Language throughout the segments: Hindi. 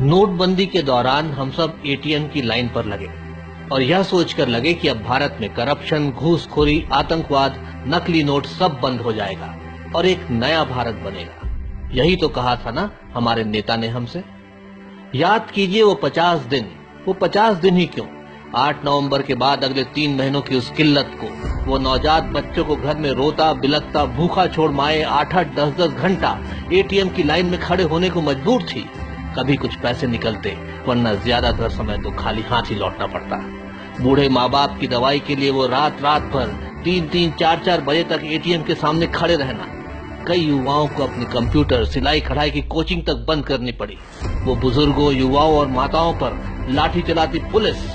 नोटबंदी के दौरान हम सब एटीएम की लाइन पर लगे और यह सोचकर लगे कि अब भारत में करप्शन, घूसखोरी, आतंकवाद, नकली नोट सब बंद हो जाएगा और एक नया भारत बनेगा। यही तो कहा था ना हमारे नेता ने हमसे। याद कीजिए वो 50 दिन ही क्यों, 8 नवंबर के बाद अगले 3 महीनों की उस किल्लत को, वो नवजात बच्चों को घर में रोता बिलखता भूखा छोड़ माए 8-8, 10-10 घंटा एटीएम की लाइन में खड़े होने को मजबूर थी। कभी कुछ पैसे निकलते, वरना ज्यादातर समय तो खाली हाथ ही लौटना पड़ता। बूढ़े माँ बाप की दवाई के लिए वो रात भर 3-3, 4-4 बजे तक एटीएम के सामने खड़े रहना। कई युवाओं को अपने कंप्यूटर, सिलाई कढ़ाई की कोचिंग तक बंद करनी पड़ी। वो बुजुर्गों, युवाओं और माताओं पर लाठी चलाती पुलिस।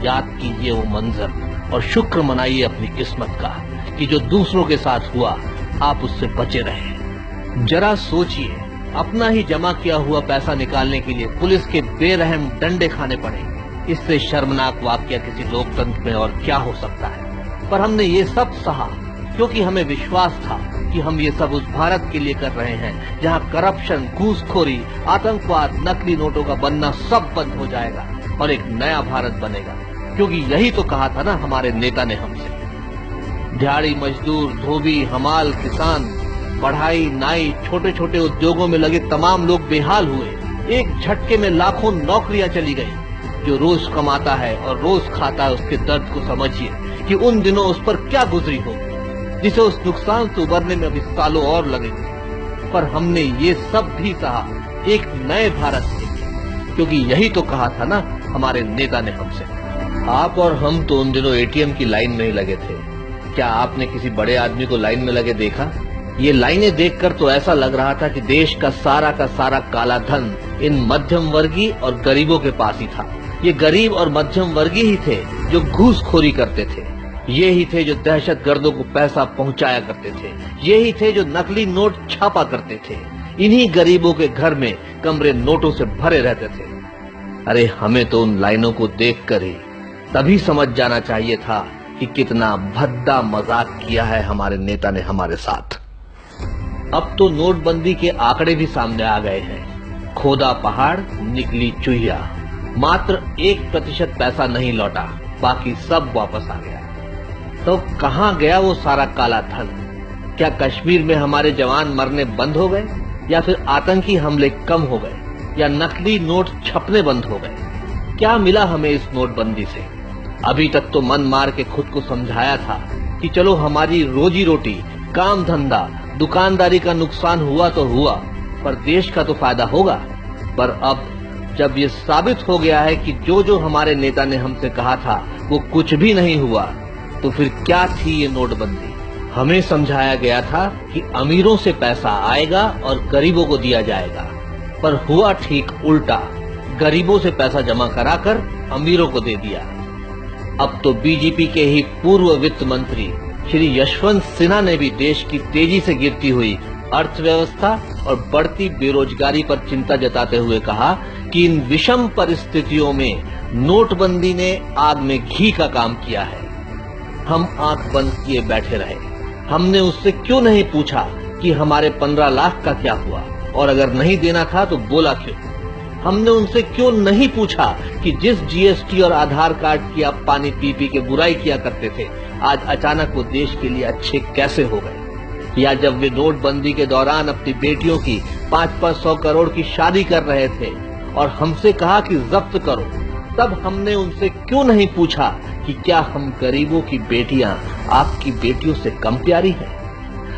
याद कीजिए वो मंजर और शुक्र मनाइए अपनी किस्मत का कि जो दूसरों के साथ हुआ आप उससे बचे रहे। जरा सोचिए, अपना ही जमा किया हुआ पैसा निकालने के लिए पुलिस के बेरहम डंडे खाने पड़े। इससे शर्मनाक वाकया किसी लोकतंत्र में और क्या हो सकता है। पर हमने ये सब सहा क्योंकि हमें विश्वास था कि हम ये सब उस भारत के लिए कर रहे हैं जहां करप्शन, घूसखोरी, आतंकवाद, नकली नोटों का बनना सब बंद हो जाएगा और एक नया भारत बनेगा। क्योंकि यही तो कहा था ना हमारे नेता ने हमसे। दिहाड़ी मजदूर, धोबी, हमाल, किसान, पढ़ाई, नाई, छोटे छोटे उद्योगों में लगे तमाम लोग बेहाल हुए। एक झटके में लाखों नौकरियां चली गई। जो रोज कमाता है और रोज खाता है उसके दर्द को समझिए कि उन दिनों उस पर क्या गुजरी होगी, जिसे उस नुकसान से उबरने में अभी सालों और लगेंगे। पर हमने ये सब भी सहा एक नए भारत के लिए, क्योंकि यही तो कहा था ना हमारे नेता ने हमसे। आप और हम तो उन दिनों एटीएम की लाइन में ही लगे थे। क्या आपने किसी बड़े आदमी को लाइन में लगे देखा? ये लाइनें देखकर तो ऐसा लग रहा था कि देश का सारा काला धन इन मध्यम वर्गीय और गरीबों के पास ही था। ये गरीब और मध्यम वर्गीय ही थे जो घूसखोरी करते थे। ये ही थे जो दहशतगर्दों को पैसा पहुंचाया करते थे। ये ही थे जो नकली नोट छापा करते थे। इन्हीं गरीबों के घर में कमरे नोटों से भरे रहते थे। अरे हमें तो उन लाइनों को देखकर ही तभी समझ जाना चाहिए था कि कितना भद्दा मजाक किया है हमारे नेता ने हमारे साथ। अब तो नोटबंदी के आंकड़े भी सामने आ गए हैं। खोदा पहाड़, निकली चुहिया। मात्र 1% पैसा नहीं लौटा, बाकी सब वापस आ गया। तो कहां गया वो सारा काला धन? क्या कश्मीर में हमारे जवान मरने बंद हो गए, या फिर आतंकी हमले कम हो गए, या नकली नोट छपने बंद हो गए? क्या मिला हमें इस नोटबंदी से? अभी तक तो मन मार के खुद को समझाया था कि चलो हमारी रोजी रोटी, काम धंधा, दुकानदारी का नुकसान हुआ तो हुआ, पर देश का तो फायदा होगा। पर अब जब ये साबित हो गया है कि जो हमारे नेता ने हमसे कहा था वो कुछ भी नहीं हुआ, तो फिर क्या थी ये नोटबंदी? हमें समझाया गया था कि अमीरों से पैसा आएगा और गरीबों को दिया जाएगा, पर हुआ ठीक उल्टा। गरीबों से पैसा जमा कराकर अमीरों को दे दिया। अब तो बीजेपी के ही पूर्व वित्त मंत्री श्री यशवंत सिन्हा ने भी देश की तेजी से गिरती हुई अर्थव्यवस्था और बढ़ती बेरोजगारी पर चिंता जताते हुए कहा कि इन विषम परिस्थितियों में नोटबंदी ने आग में घी का काम किया है। हम आंख बंद किए बैठे रहे। हमने उससे क्यों नहीं पूछा कि हमारे 15 लाख का क्या हुआ, और अगर नहीं देना था तो बोला क्यों? हमने उनसे क्यों नहीं पूछा कि जिस जीएसटी और आधार कार्ड की आप पानी पी के बुराई किया करते थे, आज अचानक वो देश के लिए अच्छे कैसे हो गए? या जब वे नोटबंदी के दौरान अपनी बेटियों की 500 करोड़ की शादी कर रहे थे और हमसे कहा कि जब्त करो, तब हमने उनसे क्यों नहीं पूछा कि क्या हम गरीबों की बेटियां आपकी बेटियों से कम प्यारी हैं?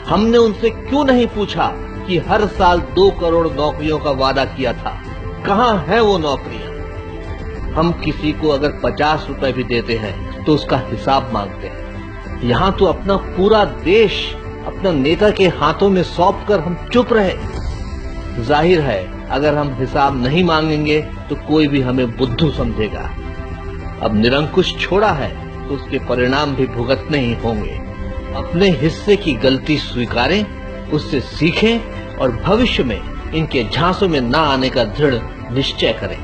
हमने उनसे क्यों नहीं पूछा कि हर साल 2 करोड़ नौकरियों का वादा किया था, कहां है वो नौकरियां? हम किसी को अगर 50 रुपए भी देते हैं तो उसका हिसाब मांगते हैं। यहाँ तो अपना पूरा देश अपना नेता के हाथों में सौंप कर हम चुप रहे। जाहिर है अगर हम हिसाब नहीं मांगेंगे तो कोई भी हमें बुद्धू समझेगा। अब निरंकुश छोड़ा है तो उसके परिणाम भी भुगतने ही होंगे। अपने हिस्से की गलती स्वीकारें, उससे सीखें और भविष्य में इनके झांसों में न आने का दृढ़ निश्चय करें।